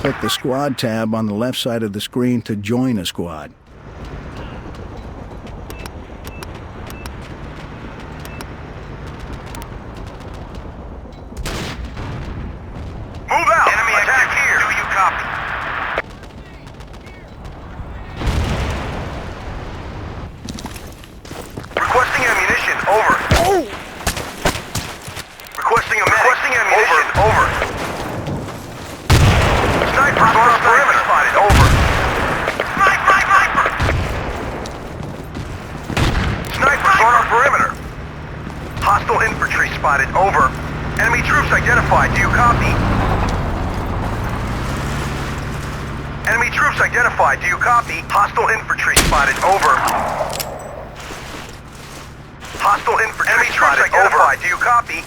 Click the Squad tab on the left side of the screen to join a squad. Move out! Enemy attack here! Do you copy? Requesting ammunition, over. Oh! Requesting ammunition, over. Snipers on our perimeter, spotted, over. Sniper! Snipers on our perimeter. Hostile infantry spotted, over. Enemy troops identified, do you copy? Enemy troops identified, do you copy? Hostile infantry spotted, over. Hostile infantry enemy troops identified, do you copy?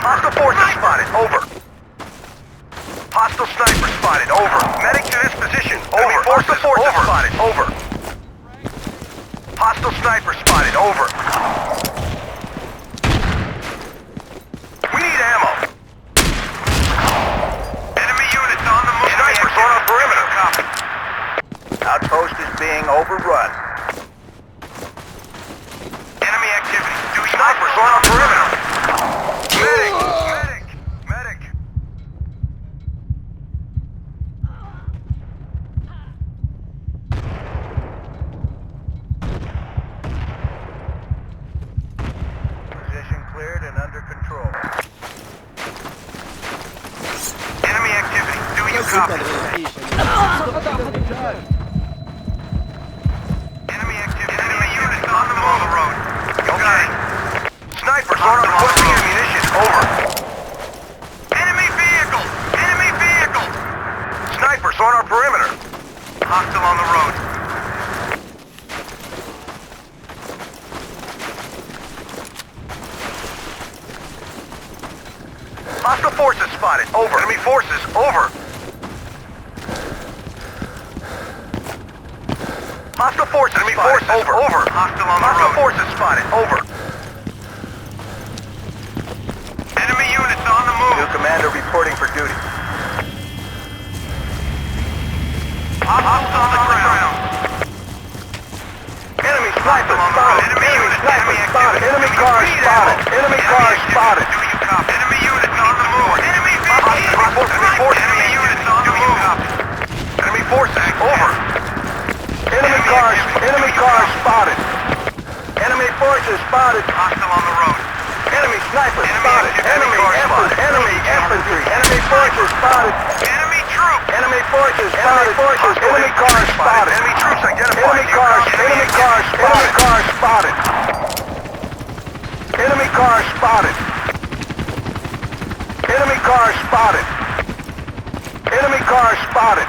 Hostile forces spotted, over. Hostile sniper spotted, over. Medic to this position, over. Hostile forces spotted, over. Hostile sniper spotted, over. We need ammo. Enemy units on the move. Snipers on our perimeter, copy. Outpost is being overrun. Enemy activity. Snipers on our perimeter. Medic! Position cleared and under control. Enemy activity. Do you copy? Enemy activity. Enemy units on the road. Okay. Snipers on our requesting ammunition. Over. Enemy vehicle! Snipers on our perimeter. Hostile on the road. Hostile forces spotted. Over. Enemy forces. Over. Hostile forces. Enemy forces. Over. Hostile on the road. Hostile forces spotted. Over. Enemy units on the move. New commander reporting for duty. Hostile on the ground. Enemy sniper spotted. Enemy sniper spotted. Enemy car spotted. Enemy car spotted. Do you copy? Enemy units on the move. Enemy forces. Enemy units on the move. Enemy forces. Over. Enemy cars spotted. Enemy forces spotted. Hostile on the road. Enemy sniper spotted. Enemy infantry. Enemy forces spotted. Enemy troops. Enemy forces spotted. Enemy cars spotted. Enemy troops identified. Enemy cars spotted. Enemy cars spotted. Enemy cars spotted. Enemy cars spotted.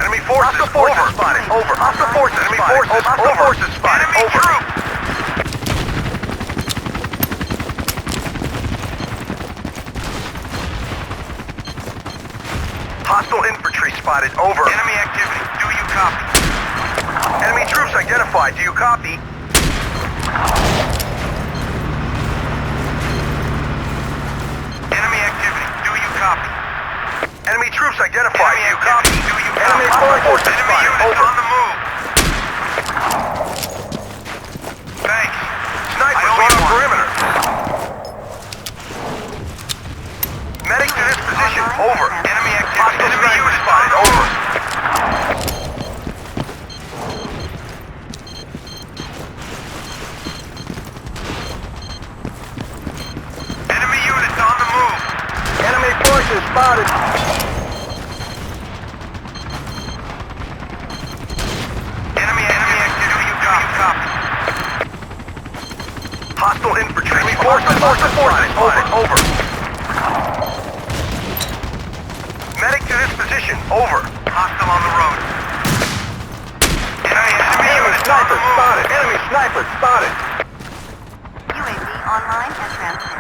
Enemy forces spotted. Over. Hostile forces. Enemy forces. Hostile forces spotted. Enemy troops. Hostile infantry spotted. Over. Enemy activity. Do you copy? Enemy troops identified. Do you copy? Enemy activity. Do you copy? Enemy troops identified. Do you copy? Enemy forces. Enemy units on the move. Thanks. Snipers on the perimeter. Medic to this position. Over. Enemy activity. Enemy units spotted. Over. Enemy units on the move. Enemy forces spotted. Enemy activity. You copy. Hostile infantry. Enemy forces spotted. Over. Medic to this position. Over. Hostile on the road. Enemy sniper spotted. Enemy sniper spotted. UAV online and transmitting.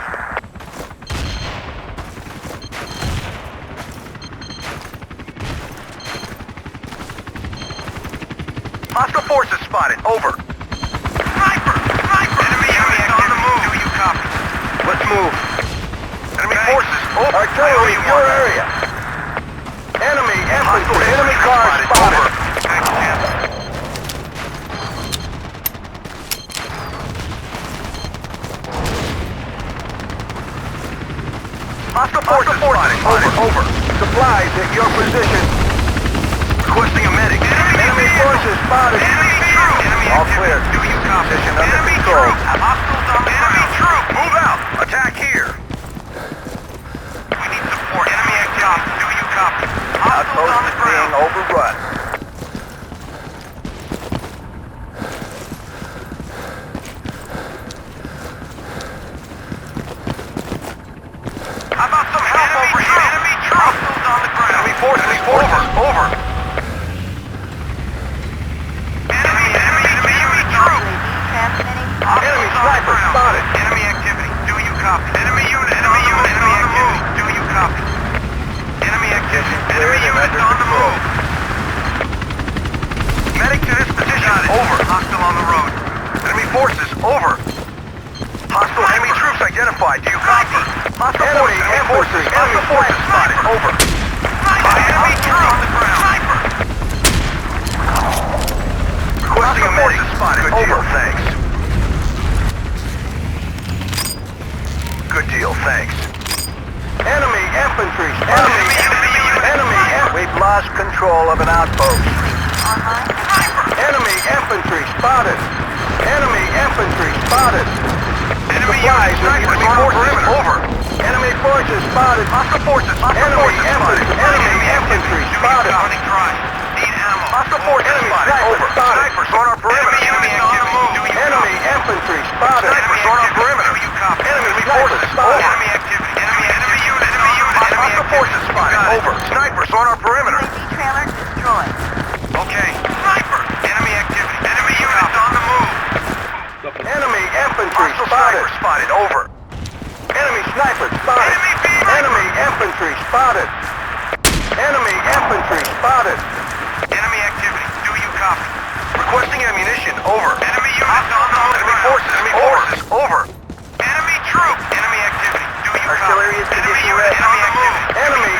Hostile forces spotted. Over. Sniper! Enemy Let's move. Enemy forces. Over. Artillery in your area. Enemy infantry. Enemy cars spotted. Thanks, Jim. Hostile forces spotted. Over. Supplies at your position. Requesting a medic. Enemy forces spotted. All clear. Position under control. Hostiles on the ground. Enemy troop. Move out. Attack here. We need support. Enemy activity. Do you copy? Hostiles on the ground. Being overrun. How about some help over here? Enemy troop. Hostiles on the ground. Enemy forces. Over. Enemy sniper spotted. Enemy activity. Do you copy? Enemy unit. Enemy activity. Do you copy? Enemy activity. Enemy units on the move. Medic to this position. Over. Hostile on the road. Enemy forces. Over. Hostile enemy troops identified. Do you copy? Hostile forces. Enemy forces spotted. Over. Enemy troops on the ground. Sniper. Requesting a medic. Spotted. Over. Thanks. Good deal, thanks. Enemy infantry. Enemy. We've lost control of an outpost. Enemy infantry spotted. Enemy infantry spotted. Enemy forces over. Enemy forces spotted. Hostile forces. Enemy infantry spotted. Need ammo. Hostile forces spotted. Over. Snipers on our perimeter. Enemy on the move. Enemy infantry spotted. Snipers on our perimeter. Enemy forces spotted. Enemy activity. Enemy unit. Hostile forces spotted. Over. Snipers on our perimeter. UAV trailer destroyed. Okay. Sniper. Enemy activity. Enemy units on the move. Enemy infantry spotted. Over. Enemy sniper spotted. Enemy infantry spotted. Enemy infantry spotted. Enemy activity. Do you copy? Requesting ammunition. Over. Enemy units on the move. Enemy forces. Over. Enemy troop. Enemy activity. Do you copy? Artillery is position ready. Enemy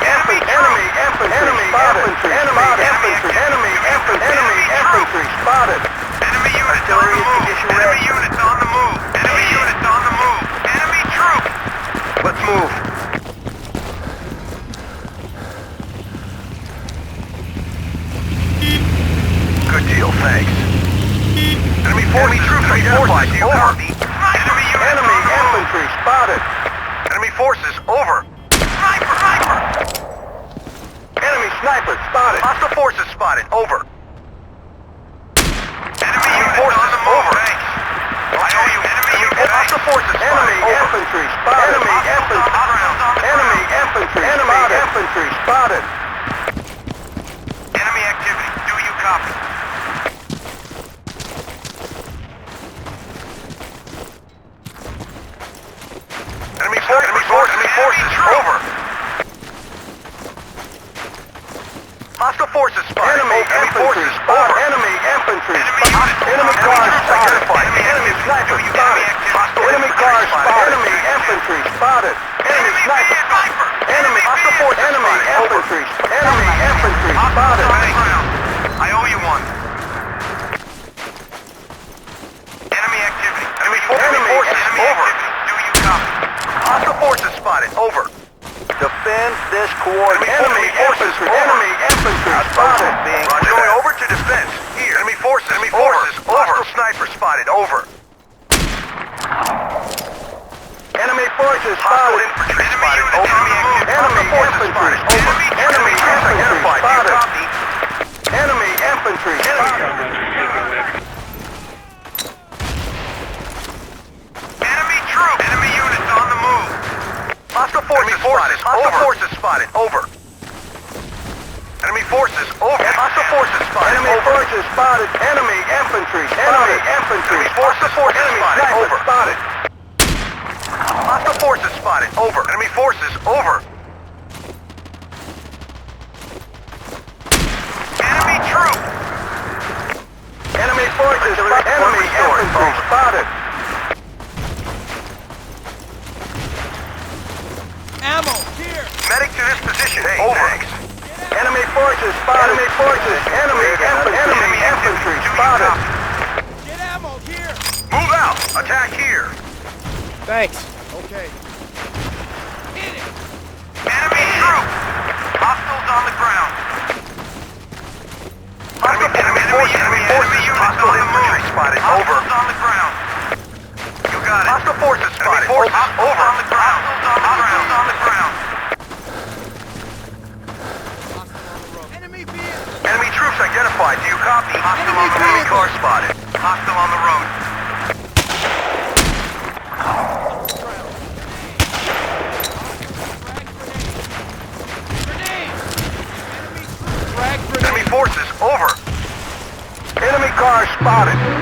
infantry spotted. Enemy units artillery on the move. Enemy units on the move. Enemy units on the move. Enemy troop. Let's move. Good deal, thanks. Enemy troops identified. Do you copy? Enemy infantry spotted. Enemy forces over. Sniper. Enemy sniper spotted. Hostile forces spotted. Over. Enemy forces on the move. Over. Thanks. I owe you. Enemy hostile forces spotted. Enemy infantry spotted. Enemy infantry spotted. Enemy activity. Do you copy? Enemy forces over. Hostile forces spotted. Enemy forces over. Enemy infantry. Enemy cars spotted. Enemy sniper spotted. Enemy cars spotted. Enemy infantry spotted. Enemy sniper. Enemy hostile forces. Enemy infantry. Enemy infantry spotted. I owe you one. Enemy activity. Enemy forces over. Do you copy? Hostile forces spotted. Over. Defend this coordinate. Enemy infantry. Enemy infantry spotted. Going over to defense. Here. Enemy forces. Over. Hostile sniper spotted. Over. Enemy forces spotted. Infantry spotted. Over. Enemy infantry. Over. Enemy infantry spotted. Enemy infantry spotted. Enemy troop. Enemy units on the move. Hostile forces spotted. Hostile forces spotted. Over. Enemy forces over. Hostile forces spotted. Enemy forces spotted. Enemy infantry spotted. Enemy forces spotted. Over. Spotted. Hostile forces spotted. Over. Enemy forces over. Enemy troop. Enemy forces spotted. Enemy infantry spotted. Enemy forces. Enemy infantry spotted. Get ammo here! Move out. Attack here. Thanks. Okay. Hit it! Enemy troops. Hostiles on the ground. Enemy forces. Hostile infantry spotted. Over. On the ground. You got it. Hostile forces spotted. Over. On the ground. Hostiles on the ground. Enemy vehicle! Enemy troops identified. Do you copy? Hostile on the road. Enemy car spotted. Hostile on the road. Frag grenade! Enemy forces. Over. Enemy car spotted.